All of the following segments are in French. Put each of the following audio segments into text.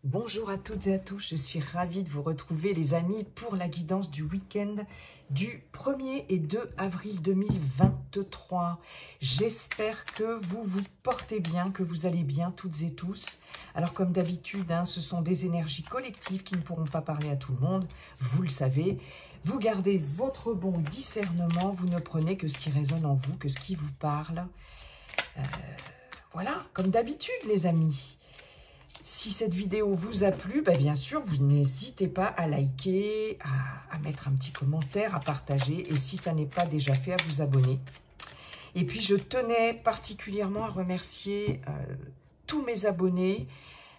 Bonjour à toutes et à tous, je suis ravie de vous retrouver les amis pour la guidance du week-end du 1er et 2 avril 2023. J'espère que vous vous portez bien, que vous allez bien toutes et tous. Alors comme d'habitude, ce sont des énergies collectives qui ne pourront pas parler à tout le monde, vous le savez. Vous gardez votre bon discernement, vous ne prenez que ce qui résonne en vous, que ce qui vous parle. Voilà, comme d'habitude les amis. Si cette vidéo vous a plu, bien sûr, vous n'hésitez pas à liker, à mettre un petit commentaire, à partager. Et si ça n'est pas déjà fait, à vous abonner. Et puis, je tenais particulièrement à remercier tous mes abonnés,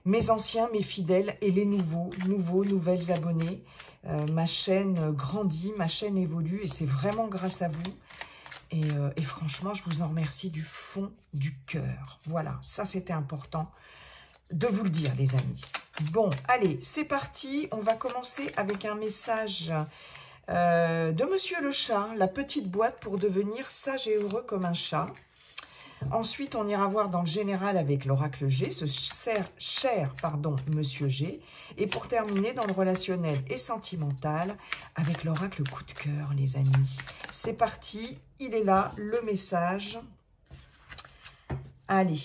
mes anciens, mes fidèles et les nouvelles abonnés. Ma chaîne grandit, ma chaîne évolue et c'est vraiment grâce à vous. Et franchement, je vous en remercie du fond du cœur. Voilà, ça c'était important de vous le dire, les amis. Bon, allez, c'est parti. On va commencer avec un message de Monsieur le Chat, la petite boîte pour devenir sage et heureux comme un chat. Ensuite, on ira voir dans le général avec l'oracle G, ce cher Monsieur G. Et pour terminer, dans le relationnel et sentimental, avec l'oracle coup de cœur, les amis. C'est parti, il est là, le message. Allez.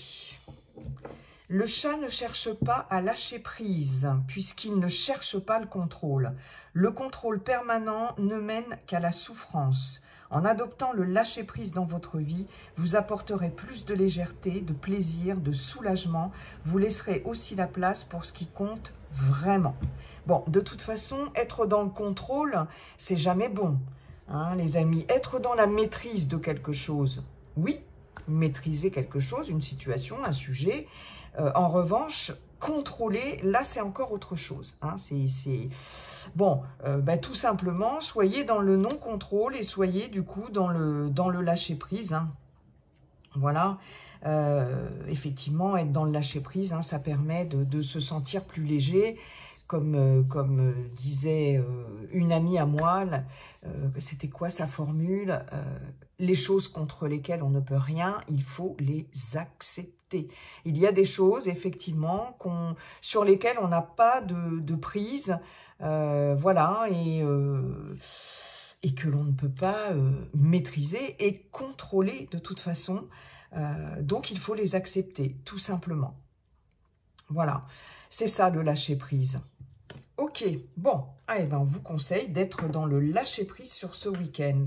Le chat ne cherche pas à lâcher prise, puisqu'il ne cherche pas le contrôle. Le contrôle permanent ne mène qu'à la souffrance. En adoptant le lâcher-prise dans votre vie, vous apporterez plus de légèreté, de plaisir, de soulagement. Vous laisserez aussi la place pour ce qui compte vraiment. Bon, de toute façon, être dans le contrôle, c'est jamais bon. Les amis, être dans la maîtrise de quelque chose, oui, maîtriser quelque chose, une situation, un sujet. En revanche, contrôler, là, c'est encore autre chose. Bon, tout simplement, soyez dans le non-contrôle et soyez, du coup, dans le lâcher-prise. Voilà. Effectivement, être dans le lâcher-prise, ça permet de se sentir plus léger. Comme disait une amie à moi, c'était quoi sa formule? Les choses contre lesquelles on ne peut rien, il faut les accepter. Il y a des choses, effectivement, sur lesquelles on n'a pas de prise, voilà, et que l'on ne peut pas maîtriser et contrôler de toute façon. Donc, il faut les accepter, tout simplement. Voilà, c'est ça le lâcher-prise. Ok, bon, on vous conseille d'être dans le lâcher-prise sur ce week-end.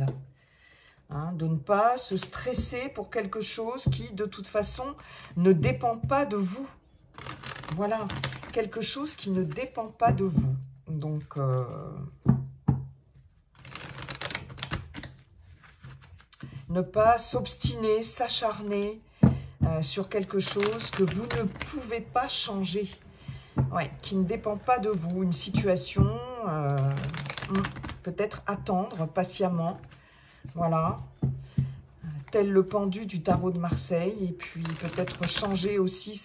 De ne pas se stresser pour quelque chose qui, de toute façon, ne dépend pas de vous. Voilà, quelque chose qui ne dépend pas de vous. Donc, ne pas s'obstiner, s'acharner sur quelque chose que vous ne pouvez pas changer. Ouais, qui ne dépend pas de vous, une situation, peut-être attendre patiemment, voilà, tel le pendu du tarot de Marseille, et puis peut-être changer aussi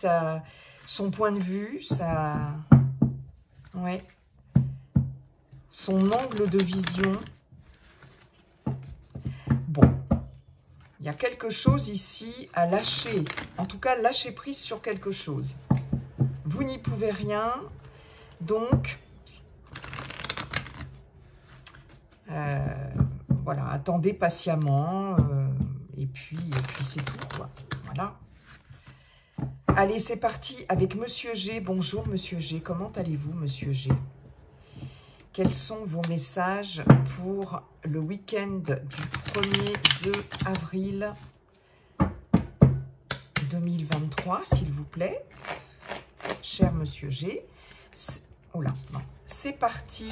son point de vue, son angle de vision. Bon, il y a quelque chose ici à lâcher, en tout cas lâcher prise sur quelque chose. Vous n'y pouvez rien, donc voilà, attendez patiemment, et puis c'est tout, quoi. Voilà. Allez, c'est parti avec Monsieur G. Bonjour Monsieur G, comment allez-vous Monsieur G? Quels sont vos messages pour le week-end du 1er 2 avril 2023, s'il vous plaît? Cher Monsieur G, c'est parti,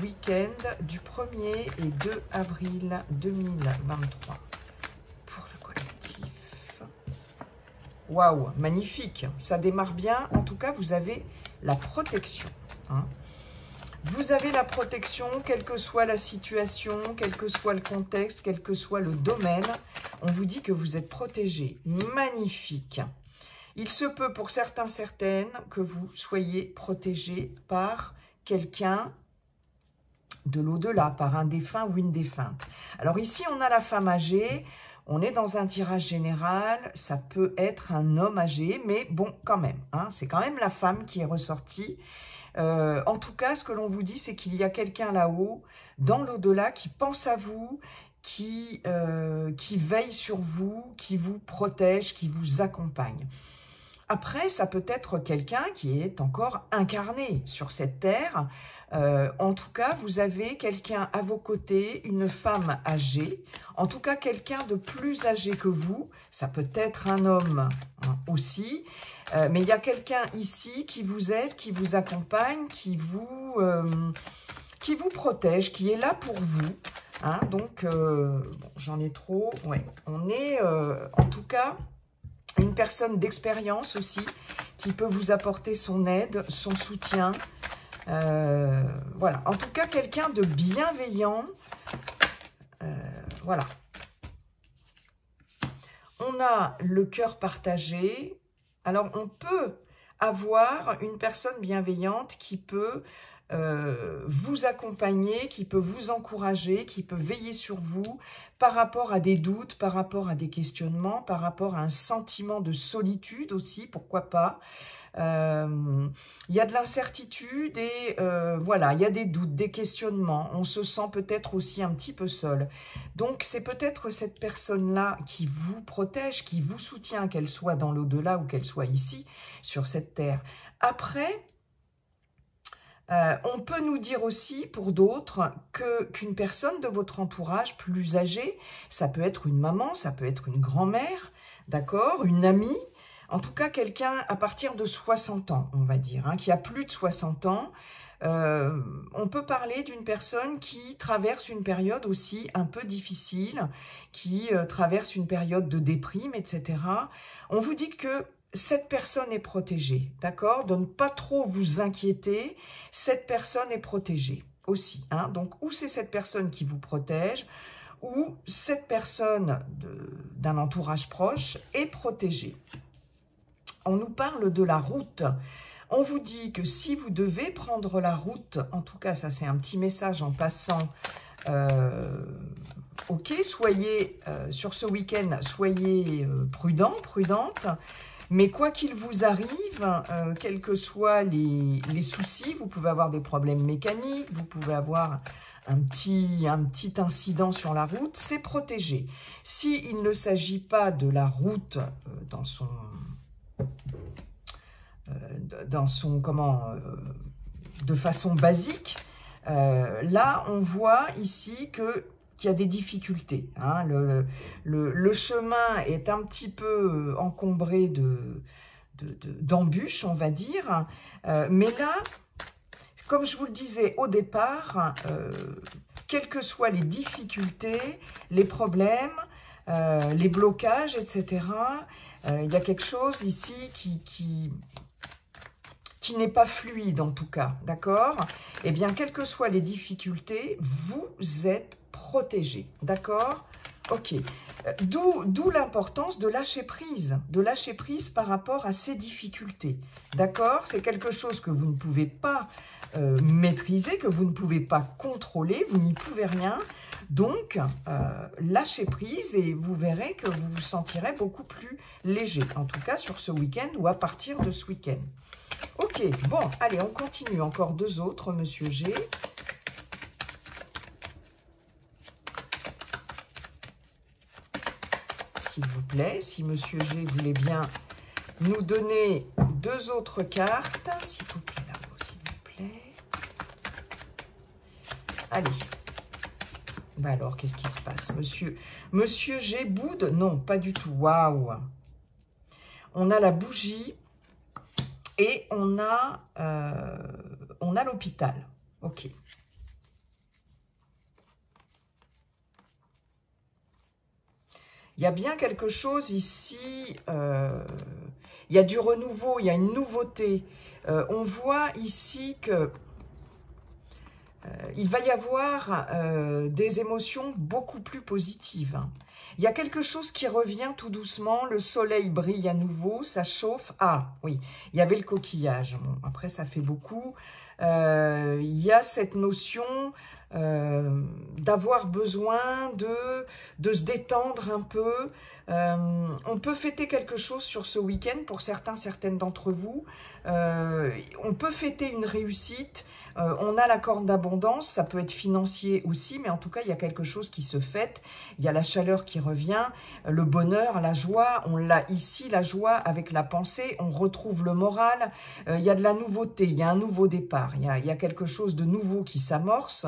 week-end du 1er et 2 avril 2023 pour le collectif. Waouh, magnifique, ça démarre bien. En tout cas, vous avez la protection. Vous avez la protection, quelle que soit la situation, quel que soit le contexte, quel que soit le domaine. On vous dit que vous êtes protégé. Magnifique. Il se peut pour certains, certaines, que vous soyez protégé par quelqu'un de l'au-delà, par un défunt ou une défunte. Alors ici, on a la femme âgée, On est dans un tirage général, ça peut être un homme âgé, mais bon, quand même, hein, c'est quand même la femme qui est ressortie. En tout cas, ce que l'on vous dit, c'est qu'il y a quelqu'un là-haut, dans l'au-delà, qui pense à vous, qui veille sur vous, qui vous protège, qui vous accompagne. Après, ça peut être quelqu'un qui est encore incarné sur cette terre. En tout cas, vous avez quelqu'un à vos côtés, une femme âgée, en tout cas quelqu'un de plus âgé que vous. Ça peut être un homme hein, aussi, mais il y a quelqu'un ici qui vous aide, qui vous accompagne, qui vous protège, qui est là pour vous. Hein, donc, bon, j'en ai trop. Ouais, on est en tout cas une personne d'expérience aussi qui peut vous apporter son aide, son soutien. Voilà, en tout cas, quelqu'un de bienveillant. Voilà. On a le cœur partagé. Alors, on peut avoir une personne bienveillante qui peut vous accompagner, qui peut vous encourager, qui peut veiller sur vous par rapport à des doutes, par rapport à des questionnements, par rapport à un sentiment de solitude aussi, pourquoi pas. Il y a de l'incertitude et voilà, il y a des doutes, des questionnements. On se sent peut-être aussi un petit peu seul. Donc, c'est peut-être cette personne-là qui vous protège, qui vous soutient, qu'elle soit dans l'au-delà ou qu'elle soit ici, sur cette terre. Après, on peut nous dire aussi, pour d'autres, qu'une personne de votre entourage plus âgée, ça peut être une maman, ça peut être une grand-mère, d'accord, une amie, en tout cas quelqu'un à partir de 60 ans, on va dire, hein, qui a plus de 60 ans. On peut parler d'une personne qui traverse une période aussi un peu difficile, qui traverse une période de déprime, etc. On vous dit que cette personne est protégée, d'accord? De ne pas trop vous inquiéter, cette personne est protégée aussi. Hein? Donc, ou c'est cette personne qui vous protège, ou cette personne d'un entourage proche est protégée. On nous parle de la route. On vous dit que si vous devez prendre la route, en tout cas, ça c'est un petit message en passant, ok, soyez, sur ce week-end, soyez prudents, prudentes. Mais quoi qu'il vous arrive, quels que soient les soucis, vous pouvez avoir des problèmes mécaniques, vous pouvez avoir un petit incident sur la route, c'est protégé. S'il ne s'agit pas de la route de façon basique, là on voit ici qu'il y a des difficultés. Hein. Le chemin est un petit peu encombré d'embûches, on va dire. Mais là, comme je vous le disais au départ, quelles que soient les difficultés, les problèmes, les blocages, etc., il y a quelque chose ici qui n'est pas fluide en tout cas, d'accord? Eh bien, quelles que soient les difficultés, vous êtes protégé, d'accord? Ok. D'où l'importance de lâcher prise par rapport à ces difficultés, d'accord? C'est quelque chose que vous ne pouvez pas maîtriser, que vous ne pouvez pas contrôler, vous n'y pouvez rien. Donc, lâchez prise et vous verrez que vous vous sentirez beaucoup plus léger, en tout cas sur ce week-end ou à partir de ce week-end. Ok, bon, allez, on continue. Encore deux autres, Monsieur G. S'il vous plaît, si Monsieur G voulait bien nous donner deux autres cartes, s'il vous plaît, là-haut, s'il vous plaît. Allez. Bah alors, qu'est-ce qui se passe, Monsieur G boude? Non, pas du tout. Waouh. On a la bougie. Et on a l'hôpital. Ok. Il y a bien quelque chose ici. Il y a du renouveau, il y a une nouveauté. On voit ici que il va y avoir des émotions beaucoup plus positives. Il y a quelque chose qui revient tout doucement, le soleil brille à nouveau, ça chauffe. Ah oui, il y avait le coquillage. Bon, après, ça fait beaucoup. Il y a cette notion d'avoir besoin de se détendre un peu. On peut fêter quelque chose sur ce week-end pour certains, certaines d'entre vous. On peut fêter une réussite. On a la corde d'abondance, ça peut être financier aussi, mais en tout cas, il y a quelque chose qui se fête. Il y a la chaleur qui revient, le bonheur, la joie. On l'a ici, la joie avec la pensée. On retrouve le moral. Il y a de la nouveauté, il y a un nouveau départ. Il y a quelque chose de nouveau qui s'amorce.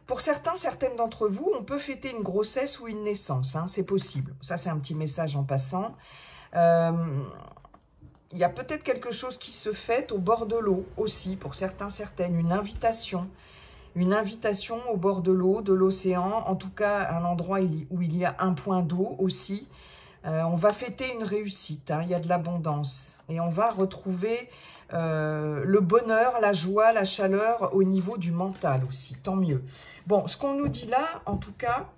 Pour certains, certaines d'entre vous, on peut fêter une grossesse ou une naissance. Hein, c'est possible. Ça, c'est un petit message en passant. Il y a peut-être quelque chose qui se fête au bord de l'eau aussi, pour certains, certaines, une invitation au bord de l'eau, de l'océan, en tout cas un endroit où il y a un point d'eau aussi. On va fêter une réussite, hein, il y a de l'abondance et on va retrouver le bonheur, la joie, la chaleur au niveau du mental aussi, tant mieux. Bon, ce qu'on nous dit là, en tout cas,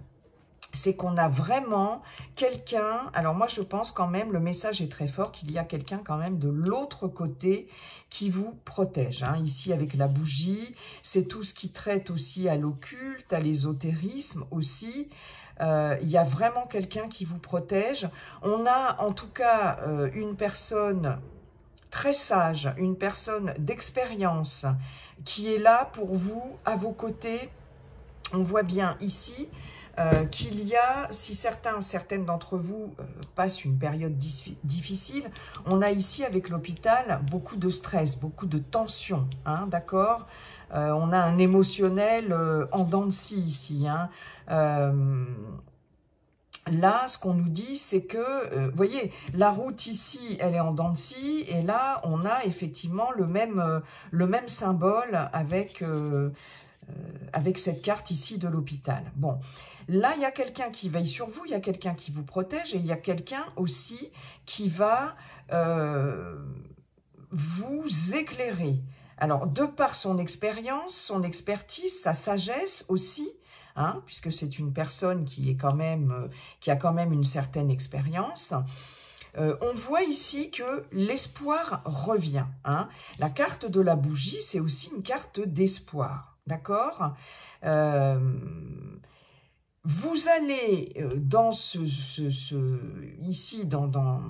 c'est qu'on a vraiment quelqu'un, alors moi je pense quand même, le message est très fort, qu'il y a quelqu'un quand même de l'autre côté qui vous protège. Hein. Ici avec la bougie, c'est tout ce qui traite aussi à l'occulte, à l'ésotérisme aussi. Il y a vraiment quelqu'un qui vous protège. On a en tout cas une personne très sage, une personne d'expérience qui est là pour vous, à vos côtés. On voit bien ici qu'il y a, si certaines d'entre vous passent une période difficile, on a ici avec l'hôpital beaucoup de stress, beaucoup de tension, hein, d'accord. On a un émotionnel en dents de scie ici. Hein. Là, ce qu'on nous dit, c'est que, vous voyez, la route ici, elle est en dents de scie, et là, on a effectivement le même symbole avec cette carte ici de l'hôpital. Bon, là, il y a quelqu'un qui veille sur vous, il y a quelqu'un qui vous protège, et il y a quelqu'un aussi qui va vous éclairer. Alors, de par son expérience, son expertise, sa sagesse aussi, hein, puisque c'est une personne qui a quand même une certaine expérience, on voit ici que l'espoir revient. Hein. La carte de la bougie, c'est aussi une carte d'espoir. D'accord. Vous allez dans ici, dans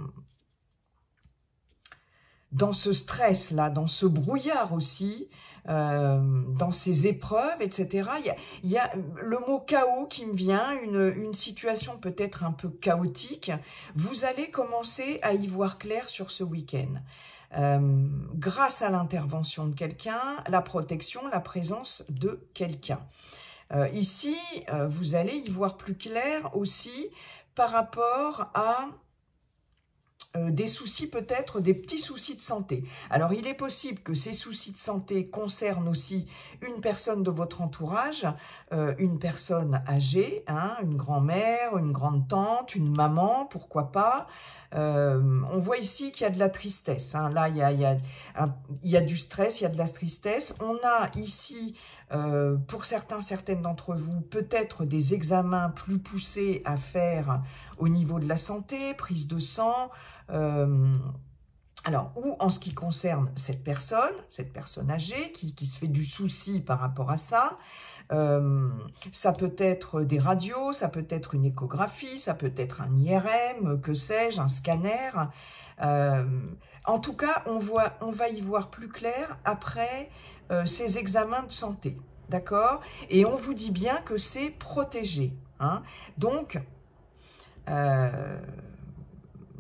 ce stress-là, dans ce brouillard aussi, dans ces épreuves, etc. Il y a le mot chaos qui me vient, une situation peut-être un peu chaotique. Vous allez commencer à y voir clair sur ce week-end. Grâce à l'intervention de quelqu'un, la protection, la présence de quelqu'un. Ici, vous allez y voir plus clair aussi par rapport à des soucis peut-être, des petits soucis de santé. Alors, il est possible que ces soucis de santé concernent aussi une personne de votre entourage, une personne âgée, hein, une grand-mère, une grande-tante, une maman, pourquoi pas. On voit ici qu'il y a de la tristesse. Hein. Là, il y a du stress, il y a de la tristesse. On a ici, pour certaines d'entre vous, peut-être des examens plus poussés à faire au niveau de la santé, prise de sang. Alors, ou en ce qui concerne cette personne âgée qui se fait du souci par rapport à ça, ça peut être des radios, ça peut être une échographie, ça peut être un IRM, que sais-je, un scanner. En tout cas, on va y voir plus clair après ces examens de santé, d'accord? Et on vous dit bien que c'est protégé. Hein? Donc, il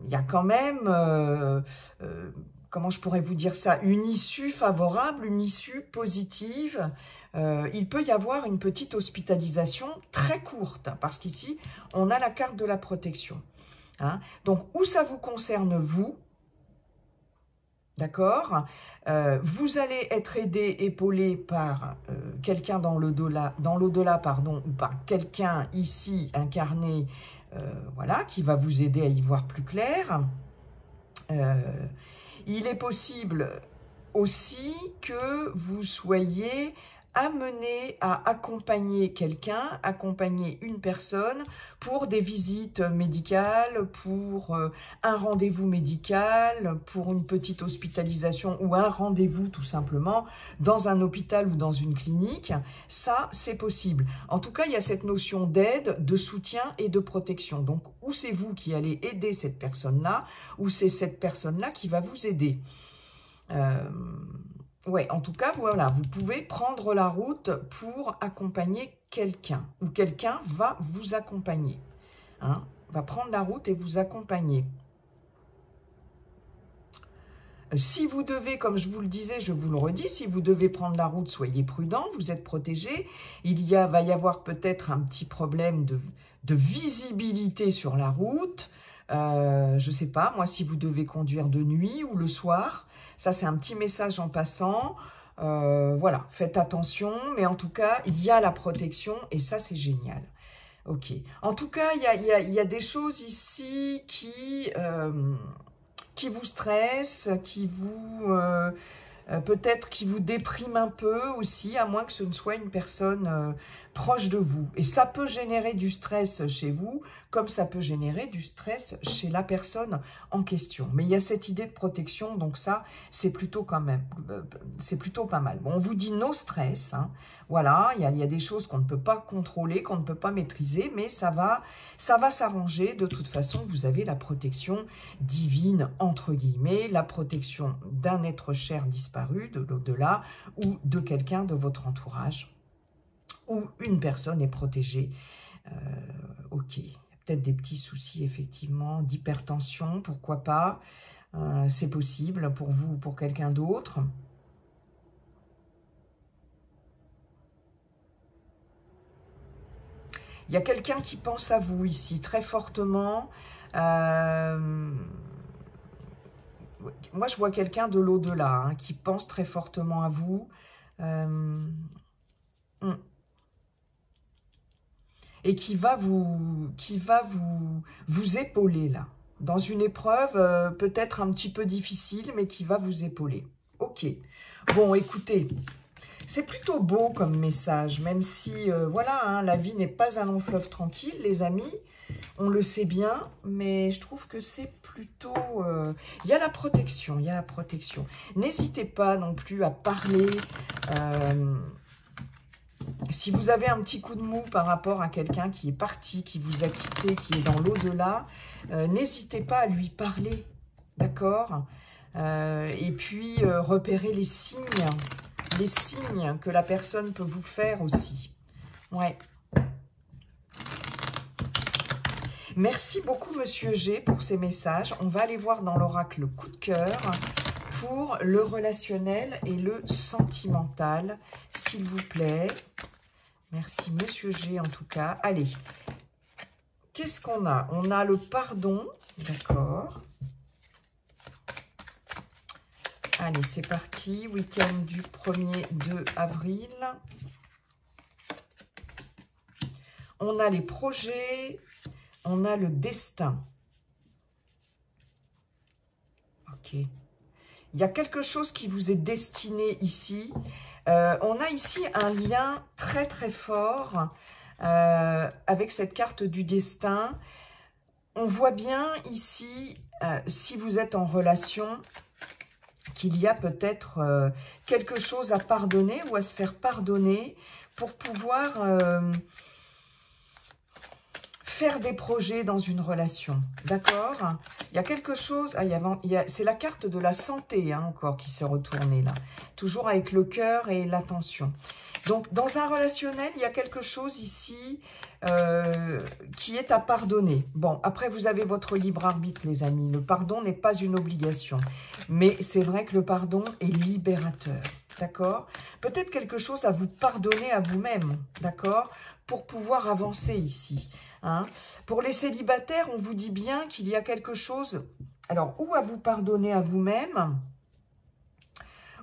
y a quand même, comment je pourrais vous dire ça, une issue favorable, une issue positive. Il peut y avoir une petite hospitalisation très courte, parce qu'ici, on a la carte de la protection. Hein. Donc, où ça vous concerne, vous, d'accord, vous allez être aidé, épaulé par quelqu'un dans l'au-delà, pardon, ou par quelqu'un ici incarné, voilà, qui va vous aider à y voir plus clair. Il est possible aussi que vous soyez amené à accompagner quelqu'un, accompagner une personne pour des visites médicales, pour un rendez-vous médical, pour une petite hospitalisation ou un rendez-vous tout simplement dans un hôpital ou dans une clinique. Ça, c'est possible. En tout cas, il y a cette notion d'aide, de soutien et de protection. Donc, ou c'est vous qui allez aider cette personne-là, ou c'est cette personne-là qui va vous aider. Ouais, en tout cas, voilà, vous pouvez prendre la route pour accompagner quelqu'un, ou quelqu'un va vous accompagner, hein, va prendre la route et vous accompagner. Si vous devez, comme je vous le disais, je vous le redis, si vous devez prendre la route, soyez prudent, vous êtes protégé. Va y avoir peut-être un petit problème de visibilité sur la route. Je ne sais pas, moi, si vous devez conduire de nuit ou le soir. Ça, c'est un petit message en passant. Voilà, faites attention. Mais en tout cas, il y a la protection et ça, c'est génial. Ok. En tout cas, il y a des choses ici qui vous stressent, peut-être qui vous dépriment un peu aussi, à moins que ce ne soit une personne proche de vous. Et ça peut générer du stress chez vous, comme ça peut générer du stress chez la personne en question. Mais il y a cette idée de protection, donc ça, c'est plutôt quand même, c'est plutôt pas mal. Bon, on vous dit no stress, hein. Voilà, il y a des choses qu'on ne peut pas contrôler, qu'on ne peut pas maîtriser, mais ça va s'arranger. De toute façon, vous avez la protection divine, entre guillemets, la protection d'un être cher disparu de l'au-delà ou de quelqu'un de votre entourage, où une personne est protégée. Ok, il y a peut-être des petits soucis, effectivement, d'hypertension, pourquoi pas. C'est possible pour vous ou pour quelqu'un d'autre. Il y a quelqu'un qui pense à vous ici, très fortement. Moi, je vois quelqu'un de l'au-delà, hein, qui pense très fortement à vous. Et qui va vous épauler, là. Dans une épreuve peut-être un petit peu difficile, mais qui va vous épauler. Ok. Bon, écoutez, c'est plutôt beau comme message, même si, voilà, hein, la vie n'est pas un long fleuve tranquille, les amis. On le sait bien, mais je trouve que c'est plutôt... il y a la protection, il y a la protection. N'hésitez pas non plus à parler... si vous avez un petit coup de mou par rapport à quelqu'un qui est parti, qui vous a quitté, qui est dans l'au-delà, n'hésitez pas à lui parler, d'accord? Et puis, repérer les signes que la personne peut vous faire aussi. Ouais. Merci beaucoup, Monsieur G, pour ces messages. On va aller voir dans l'oracle coup de cœur pour le relationnel et le sentimental, s'il vous plaît. Merci, Monsieur G, en tout cas. Allez, qu'est-ce qu'on a? On a le pardon, d'accord. Allez, c'est parti. Week-end du 1er 2 avril. On a les projets, on a le destin. Ok. Il y a quelque chose qui vous est destiné ici. On a ici un lien très très fort avec cette carte du destin. On voit bien ici, si vous êtes en relation, qu'il y a peut-être quelque chose à pardonner ou à se faire pardonner pour pouvoir faire des projets dans une relation, d'accord? Il y a quelque chose, c'est la carte de la santé, hein, encore, qui s'est retournée là, toujours avec le cœur et l'attention. Donc, dans un relationnel, il y a quelque chose ici qui est à pardonner. Bon, après, vous avez votre libre arbitre, les amis. Le pardon n'est pas une obligation, mais c'est vrai que le pardon est libérateur, d'accord? Peut-être quelque chose à vous pardonner à vous-même, d'accord? Pour pouvoir avancer ici. Hein. Pour les célibataires, on vous dit bien qu'il y a quelque chose, alors, ou à vous pardonner à vous-même,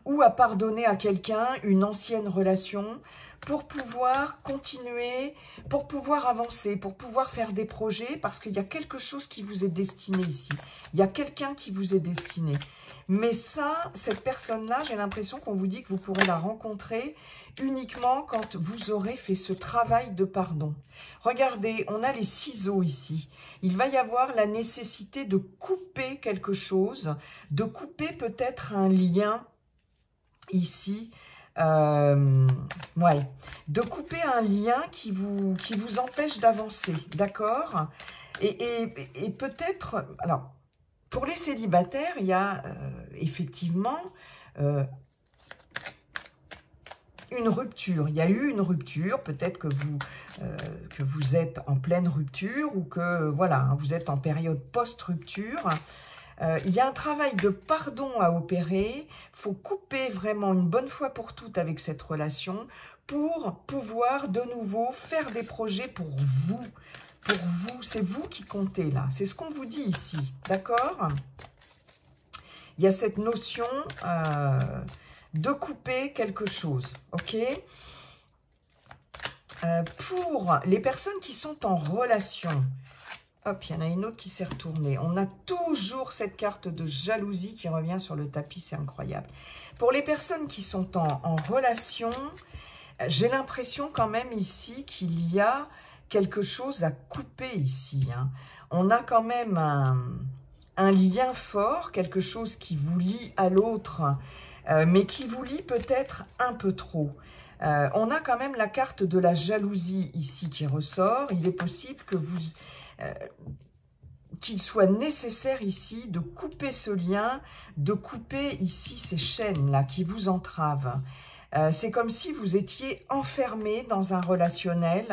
ou à pardonner à quelqu'un, une ancienne relation, pour pouvoir continuer, pour pouvoir avancer, pour pouvoir faire des projets, parce qu'il y a quelque chose qui vous est destiné ici. Il y a quelqu'un qui vous est destiné. Mais ça, cette personne-là, j'ai l'impression qu'on vous dit que vous pourrez la rencontrer uniquement quand vous aurez fait ce travail de pardon. Regardez, on a les ciseaux ici. Il va y avoir la nécessité de couper quelque chose, de couper peut-être un lien ici. Ouais, de couper un lien qui vous empêche d'avancer, d'accord? Et peut-être, alors, pour les célibataires, il y a effectivement une rupture. Il y a eu une rupture, peut-être que vous êtes en pleine rupture ou que voilà, hein, vous êtes en période post-rupture. Il y a un travail de pardon à opérer. Il faut couper vraiment une bonne fois pour toutes avec cette relation pour pouvoir de nouveau faire des projets pour vous. Pour vous, c'est vous qui comptez là. C'est ce qu'on vous dit ici, d'accord? Il y a cette notion de couper quelque chose, ok? Pour les personnes qui sont en relation, hop, il y en a une autre qui s'est retournée. On a toujours cette carte de jalousie qui revient sur le tapis, c'est incroyable. Pour les personnes qui sont en relation, j'ai l'impression quand même ici qu'il y a quelque chose à couper ici, hein. On a quand même un lien fort, quelque chose qui vous lie à l'autre, mais qui vous lie peut-être un peu trop. On a quand même la carte de la jalousie ici qui ressort. Il est possible que qu'il soit nécessaire ici de couper ce lien, de couper ici ces chaînes-là qui vous entravent. C'est comme si vous étiez enfermé dans un relationnel.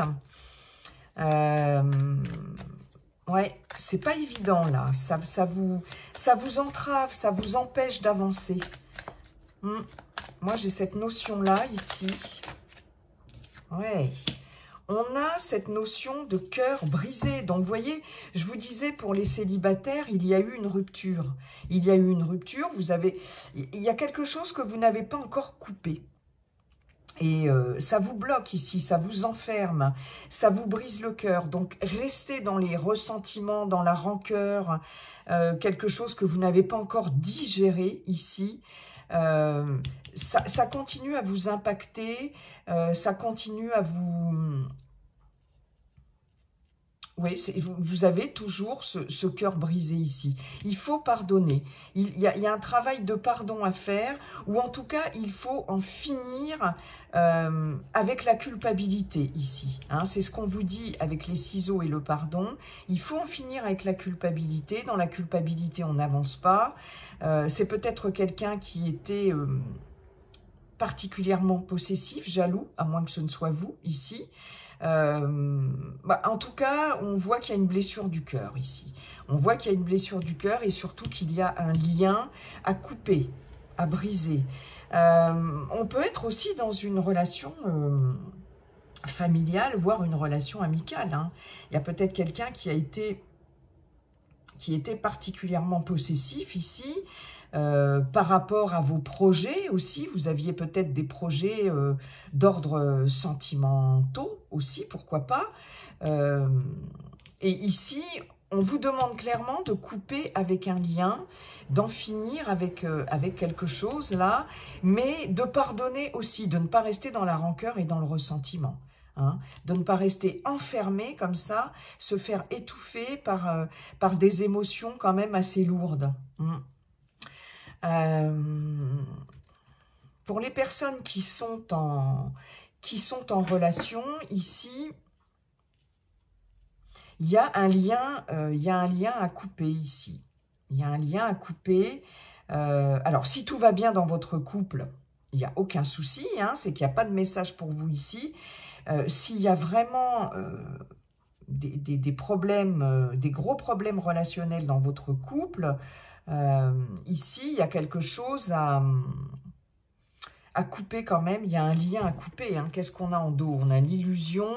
Ouais, c'est pas évident là. Ça vous entrave, ça vous empêche d'avancer. Moi, j'ai cette notion-là ici. Ouais. On a cette notion de cœur brisé. Donc, vous voyez, je vous disais, pour les célibataires, il y a eu une rupture. Il y a eu une rupture. Il y a quelque chose que vous n'avez pas encore coupé. Et ça vous bloque ici, ça vous enferme, ça vous brise le cœur. Donc, restez dans les ressentiments, dans la rancœur, quelque chose que vous n'avez pas encore digéré ici. Ça continue à vous impacter, ça continue à vous... Oui, vous avez toujours ce cœur brisé ici. Il faut pardonner. Il y a un travail de pardon à faire, ou en tout cas, il faut en finir avec la culpabilité ici. Hein. C'est ce qu'on vous dit avec les ciseaux et le pardon. Il faut en finir avec la culpabilité. Dans la culpabilité, on n'avance pas. C'est peut-être quelqu'un qui était particulièrement possessif, jaloux, à moins que ce ne soit vous ici. En tout cas, on voit qu'il y a une blessure du cœur ici. On voit qu'il y a une blessure du cœur et surtout qu'il y a un lien à couper, à briser. On peut être aussi dans une relation familiale, voire une relation amicale. Hein. Il y a peut-être quelqu'un qui était particulièrement possessif ici. Par rapport à vos projets aussi, vous aviez peut-être des projets d'ordre sentimentaux aussi, pourquoi pas. Et ici, on vous demande clairement de couper avec un lien, d'en finir avec quelque chose là, mais de pardonner aussi, de ne pas rester dans la rancœur et dans le ressentiment. Hein, de ne pas rester enfermé comme ça, se faire étouffer par des émotions quand même assez lourdes. Pour les personnes qui sont en relation, ici, il y a un lien à couper ici. Il y a un lien à couper. Alors, si tout va bien dans votre couple, il n'y a aucun souci, hein, c'est qu'il n'y a pas de message pour vous ici. S'il y a vraiment des problèmes, des gros problèmes relationnels dans votre couple, ici, il y a quelque chose à couper quand même. Il y a un lien à couper. Hein. Qu'est-ce qu'on a en dos? On a l'illusion,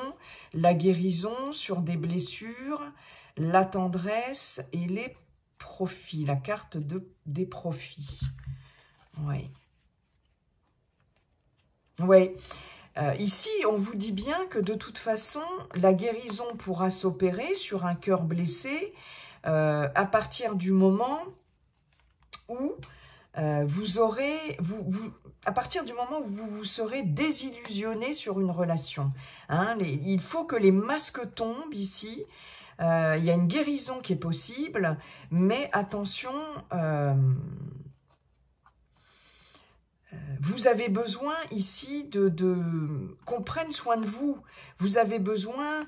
la guérison sur des blessures, la tendresse et les profits. La carte des profits. Oui. Oui. Ici, on vous dit bien que de toute façon, la guérison pourra s'opérer sur un cœur blessé à partir du moment où à partir du moment où vous vous serez désillusionné sur une relation. Hein, il faut que les masques tombent ici. Il y a une guérison qui est possible, mais attention, vous avez besoin ici qu'on prenne soin de vous. Vous avez besoin,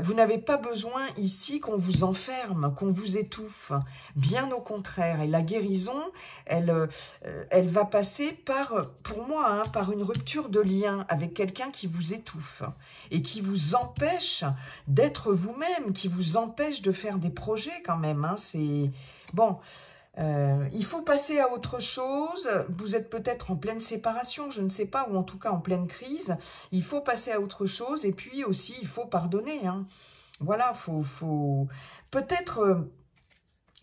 vous n'avez pas besoin ici qu'on vous enferme, qu'on vous étouffe. Bien au contraire. Et la guérison, elle va passer pour moi, hein, par une rupture de lien avec quelqu'un qui vous étouffe et qui vous empêche d'être vous-même, qui vous empêche de faire des projets quand même. Hein, c'est bon. Il faut passer à autre chose. Vous êtes peut-être en pleine séparation, je ne sais pas, ou en tout cas en pleine crise. Il faut passer à autre chose et puis aussi il faut pardonner. Hein. Voilà, faut peut-être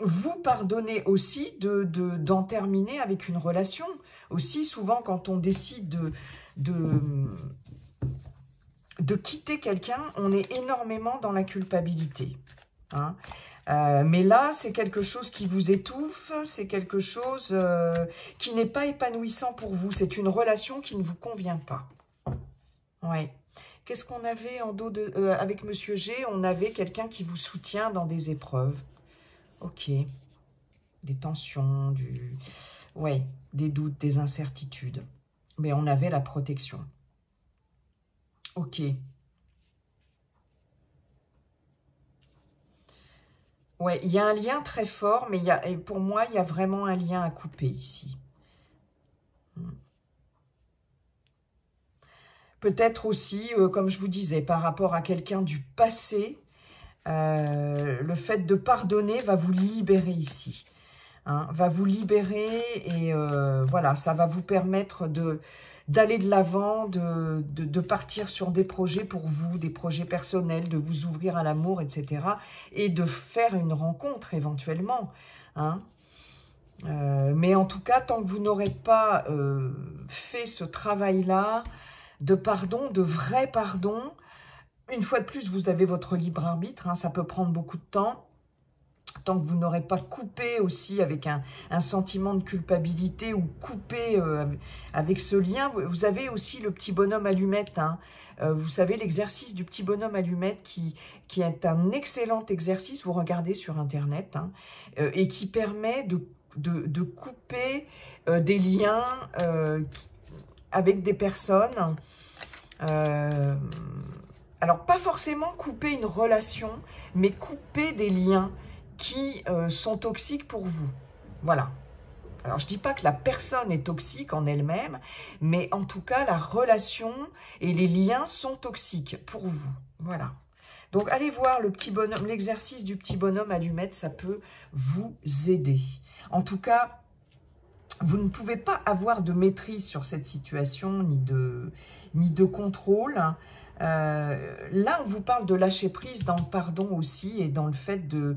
vous pardonner aussi d'en terminer avec une relation. Aussi, souvent quand on décide de quitter quelqu'un, on est énormément dans la culpabilité. Hein. Mais là, c'est quelque chose qui vous étouffe, c'est quelque chose qui n'est pas épanouissant pour vous. C'est une relation qui ne vous convient pas. Ouais. Qu'est-ce qu'on avait en dos avec Monsieur G? On avait quelqu'un qui vous soutient dans des épreuves. Ok. Des tensions, ouais, des doutes, des incertitudes. Mais on avait la protection. Ok. Ouais, il y a un lien très fort, mais pour moi, il y a vraiment un lien à couper ici. Peut-être aussi, comme je vous disais, par rapport à quelqu'un du passé, le fait de pardonner va vous libérer ici. Hein, va vous libérer et voilà, ça va vous permettre d'aller de l'avant, de partir sur des projets pour vous, des projets personnels, de vous ouvrir à l'amour, etc. Et de faire une rencontre éventuellement. Hein. Mais en tout cas, tant que vous n'aurez pas fait ce travail-là, de pardon, de vrai pardon, une fois de plus, vous avez votre libre arbitre, hein, ça peut prendre beaucoup de temps. Tant que vous n'aurez pas coupé aussi avec un sentiment de culpabilité ou coupé avec ce lien, vous avez aussi le petit bonhomme allumette. Hein. Vous savez, l'exercice du petit bonhomme allumette qui est un excellent exercice, vous regardez sur Internet, hein, et qui permet de couper des liens avec des personnes. Alors, pas forcément couper une relation, mais couper des liens qui sont toxiques pour vous. Voilà. Alors, je ne dis pas que la personne est toxique en elle-même, mais en tout cas, la relation et les liens sont toxiques pour vous. Voilà. Donc, allez voir le petit bonhomme, l'exercice du petit bonhomme allumette, ça peut vous aider. En tout cas, vous ne pouvez pas avoir de maîtrise sur cette situation, ni de contrôle. Là, on vous parle de lâcher prise dans le pardon aussi et dans le fait de...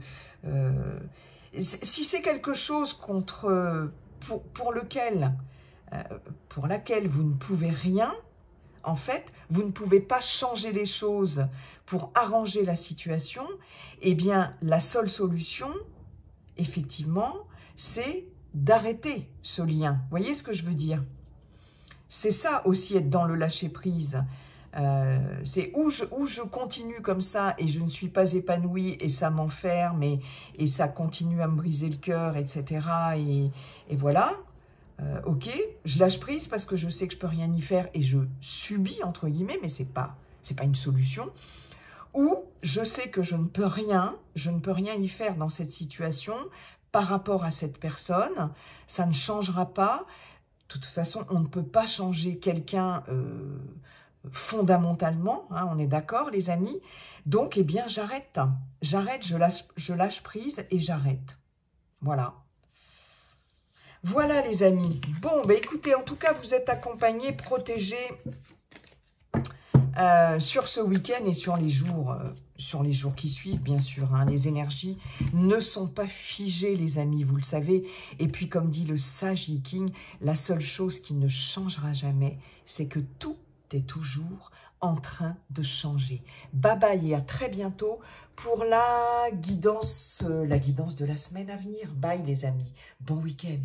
si c'est quelque chose pour laquelle vous ne pouvez rien, en fait, vous ne pouvez pas changer les choses pour arranger la situation, eh bien, la seule solution, effectivement, c'est d'arrêter ce lien. Vous voyez ce que je veux dire? C'est ça aussi être dans le lâcher-prise. C'est où je continue comme ça et je ne suis pas épanouie et ça m'enferme et ça continue à me briser le cœur, etc. Et voilà, ok, je lâche prise parce que je sais que je peux rien y faire et je subis, entre guillemets, mais c'est pas une solution. Ou je sais que je ne peux rien y faire dans cette situation par rapport à cette personne, ça ne changera pas. De toute façon, on ne peut pas changer quelqu'un fondamentalement, hein, on est d'accord les amis. Donc, eh bien, j'arrête, je lâche prise et j'arrête. Voilà. Voilà les amis. Bon, ben écoutez, en tout cas, vous êtes accompagnés, protégés sur ce week-end et sur les jours qui suivent, bien sûr. Hein. Les énergies ne sont pas figées, les amis, vous le savez. Et puis, comme dit le sage Yi King, la seule chose qui ne changera jamais, c'est que tout t'es toujours en train de changer. Bye bye et à très bientôt pour la guidance de la semaine à venir. Bye les amis, bon week-end.